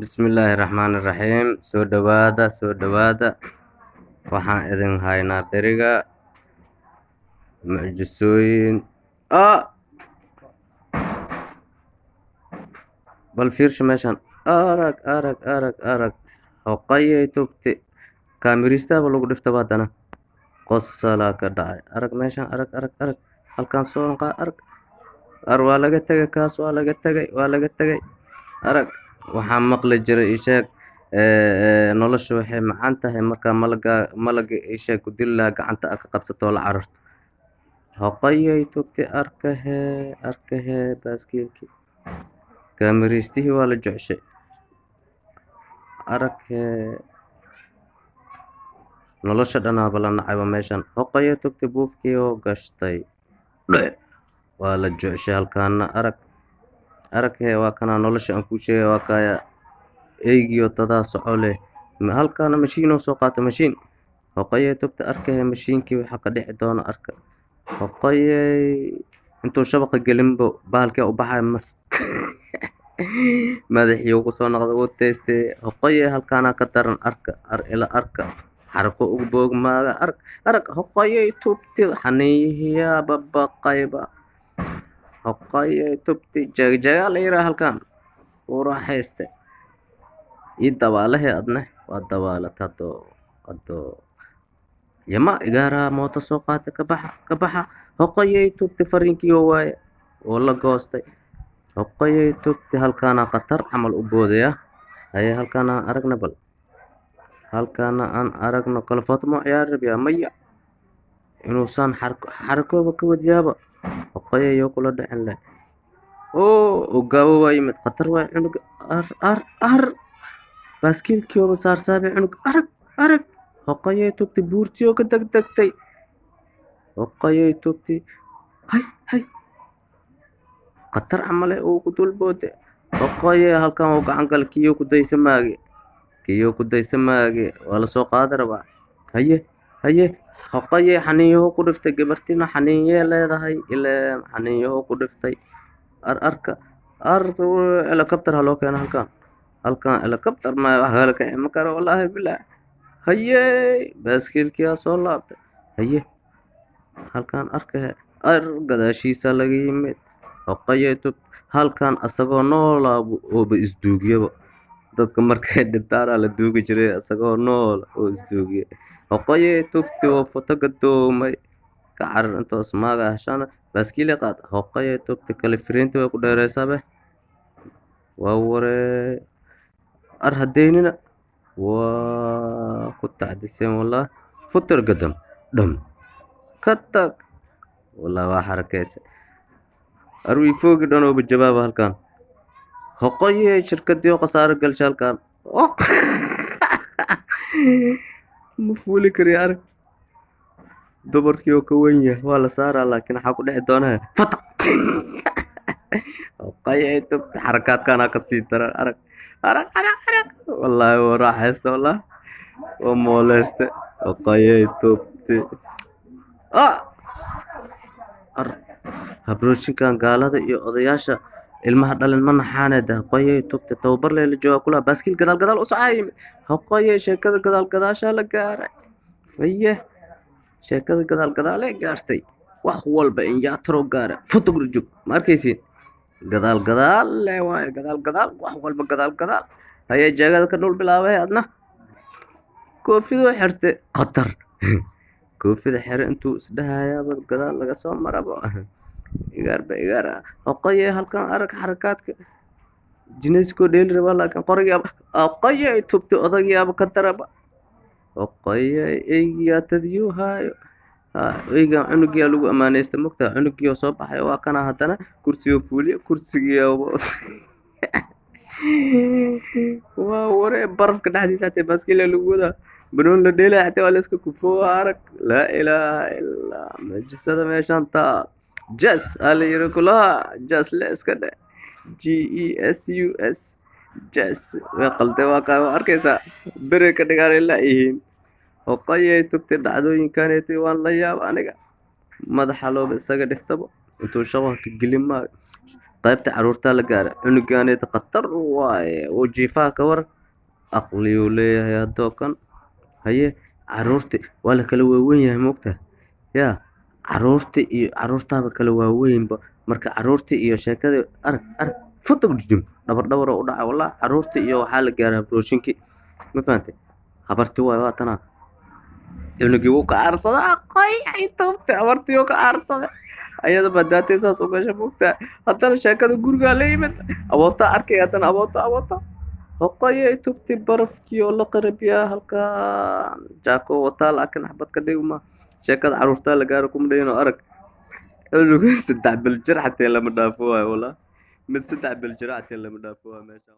Bismillahirrahmanirrahiim. Soo dhawaada. Waxaan idin haynaa beriga mucjisooyin. Bal fiirsha meeshan. Arag. Hoqayay tubti. Kaamiristaaba lagu dhiftaba haddana. Qosalaa ka dhacay. Arag meeshan. Arag. Halkan soo arag. Waa laga tegay kaas. Waa laga tegay. Arag. Waxaan maqli jiray isheeg noloshu waxay macaan tahay markaa malaga isheeg ku dili lahaa gacanta aad ka qabsato oo la cararto. Hoqayay tubti arkahee baaskiilkii. Kaamiristihii waa la jocshay. Araghee nolosha dhanaaba la nacayba meeshan. Hoqayay tubti buufkii oo gashtay. Waa la jocshay halkaana araghee waa kana nolosha aan kuu sheegay waa kaya eygiyo dadaa soco leh halkaana mashiin oo soo qaata mashiin. Hoqayay tubti arkahee mashiinkii waxa ka dhici doona arka. Hoqayay intuu shabaqa gelinbo bahalkii u baxay mas madaxii ugu soo noqday uu teystay. Hoqayay halkaana ka daran arka xarko ugu boog maaga arag hoqayay tubti xaniihiya babaqayba. Hoqayay tubti jaga la yiraahdo halkan uu raaxaystay dabaalahe adna waa dabaalata hado yama igaara mooto soo qaata ka baxa. Hoqayay tubti fariinkii waaye oo la goostay. Hoqayay tubti halkaana qatar camal u boodaya haye halkaana aragna bal halkaana aan aragno kala footmo ciyaar rabiya maya inuu san xarkooba ka wadiyaaba. Hoqayay oo kula dhicin leh oo gaawo way mid qatar way cunug baaskiilkii oo saarsaabe cunug arag. Hoqayay tubti buurtii oo ka degdegtay. Hoqayay tubti hay qatar camal oo ku dulboote. Hoqayay halkan oo gacan gal kiyo ku daysamaage waa la soo qaadi rabaa haye. Hoqayay xaniiyo ku dhiftay gabartina xaniiye leedahay ileen xaniiyo ku dhiftay arka helicopter haloo keena halkan helicopter ma wax kale ka ima karo wallahi bilaa haye baaskiilkii soo laabtay haye halkan arkahee gadaashiisa laga yimid. Hoqayay tubti halkan asagoo noolaa oo isduugiyaba dadka markay dhintaan la duugi jiray asagoo nool oo isduugiyay. Hoqayay tubti oo foto gadoomay ka carar inta ismaaga hashana baaskiil qaad. Hoqayay tubti kale firiinta way ku dheeraysabe waa waree hadeynina waa ku tacdiseen wallah futur gadam dham ka tag wallah waa xarakaysa arwi foogi dhan oo jawaab halkan. Hoqayay shirkadii qasaar galshay halkan ma fuuli kari arag dumarkii oo ka weyn yahay waa la saaraa laakiin waxa ku dhici doona fata. Hoqayay tubti xarakaadkana ka sii daran arag wallahi waa raaxaysta wallah oo mooleysta. Hoqayay tubti habrooshinkan gaalada iyo odayaasha ilmaha dhalin ma naxaaneeda. Hoqayay tubti tababar la jooga kula baaskiil gadaal u socay. Hoqayay sheekada gadaasha la gaaray haye sheekada gadaal ay gaartay wax walba in yaatro gaara photograph ma arkaysiin gadaal le waaye wax walba gadaal haye jeegada ka dhul bilaabay adna koofidu xirtay qatar koofida xire intuu isdhahayaaba gadaal laga soo marabo igaar Hoqayay halkan arag xarakaadka jinaysko dheeli raba laakiin qoriga Hoqayay tubti odagiyaaba ka daraba. Hoqayay eygiya tadiyo hayo eyga cunugiya lagu amaanaysta mugta cunugiyo soo baxay waa kana hadana kursiga fuuliyo kursigiya waa waree barafka dhaxdiisa baaskiil lagu wada بنون لديلا حتى ولا اسكو كفوارك لا إله إلا مجسد ميشان تا جس اللي يركلا جس ليس كده GESUS جس وقلت واقع أركيسا بريك دقار إلا إيهين وقاية تبتر دعدو إن كانت وان لا ياب أنيقا madaxa looba isaga dhiftaba intuu shabaqa gelin maayo qaybta caruurtaa la gaara cunugaaneeta khatar waaye oo jiifaha ka waran aqliyuu leeyahay haddoo kan haye caruurti waa la kala waaweyn yahay moogtaha yaa caruurti iyo caruurtaaba kala waaweynba marka caruurti iyo sheekadii arag arag futug jujum dhabar dhabaroo u dhaca wallah caruurti iyo waxaa la gaaraa brooshinkii ma fahantay habarti waaye waa tanaa cunugii wuu ka aarsadaa qoy ay toobtay abartii wuu ka aarsaday ayada badaatay saas u gasha moogtaa haddana sheekada gurigaa la yimid abootaa arkay haddana aboota hoqayay tubti barafkii oo la qarabiyaa halkaa jaako wataa laakiin xabad ka dhigma sheekada caruurtaa la gaaro kuma dhayno arag cunuga saddex bil jir xataa lama dhaafo waayo wallah mid saddex bil jir xataa lama dhaafo waayo meesha